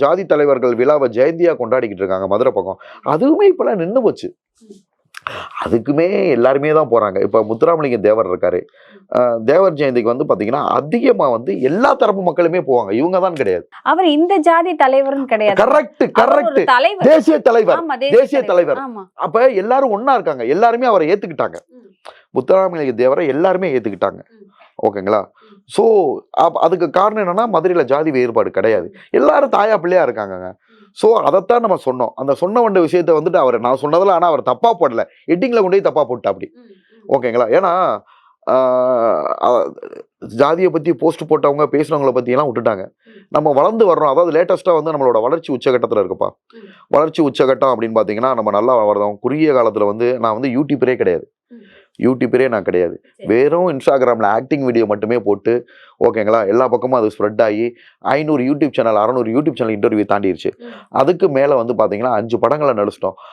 ஜாதி தலைவர்கள் விழாவை ஜெயந்தியா கொண்டாடிக்கிட்டு இருக்காங்க மதுரை பக்கம். அதுவுமே இப்பெல்லாம் நின்று போச்சு. அதுக்குமே எல்லாருமே தான் போறாங்க. இப்ப முத்துராமலிங்க தேவர் இருக்காரு. தேவர் ஜெயந்திக்கு வந்து பாத்தீங்கன்னா அதிகமா வந்து எல்லா தரப்பு மக்களுமே போவாங்க. இவங்க தான் கிடையாது. அவர் இந்த ஜாதி தலைவர்னு கிடையாது. கரெக்ட். தேசிய தலைவர். தேசிய தலைவர். அப்ப எல்லாரும் ஒண்ணா இருக்காங்க. எல்லாருமே அவரை ஏத்துக்கிட்டாங்க. முத்துராமலிங்க தேவரை எல்லாருமே ஏத்துக்கிட்டாங்க. ஓகேங்களா? ஸோ அதுக்கு காரணம் என்னன்னா மதுரையில ஜாதி வேறுபாடு கிடையாது. எல்லாரும் தாயா பிள்ளையா இருக்காங்க. ஸோ அதைத்தான் நம்ம சொன்னோம். அந்த சொன்ன வந்த விஷயத்த வந்துட்டு அவர் நான் சொன்னதில் ஆனால் அவர் தப்பா போடல. எட்டிங்ல கொண்டு போய் தப்பா போட்டா அப்படி. ஓகேங்களா? ஏன்னா ஜாதியை பத்தி போஸ்ட் போட்டவங்க பேசுனவங்களை பத்தி எல்லாம் விட்டுட்டாங்க. நம்ம வளர்ந்து வர்றோம். அதாவது லேட்டஸ்டா வந்து நம்மளோட வளர்ச்சி உச்சகட்டத்தில் இருக்குப்பா. வளர்ச்சி உச்சகட்டம் அப்படின்னு பாத்தீங்கன்னா நம்ம நல்லா வளர்ந்தோம். குறுகிய காலத்துல வந்து நான் வந்து யூடியூபரே கிடையாது. யூடியூபரே நான் கிடையாது. வெறும் இன்ஸ்டாகிராமில் ஆக்டிங் வீடியோ மட்டுமே போட்டு ஓகேங்களா எல்லா பக்கமும் அது ஸ்ப்ரெட் ஆகி 500 YouTube channel 600 YouTube channel interview தாண்டிடுச்சு. அதுக்கு மேலே வந்து பார்த்தீங்கன்னா 5 படங்களை நடிச்சிட்டோம்.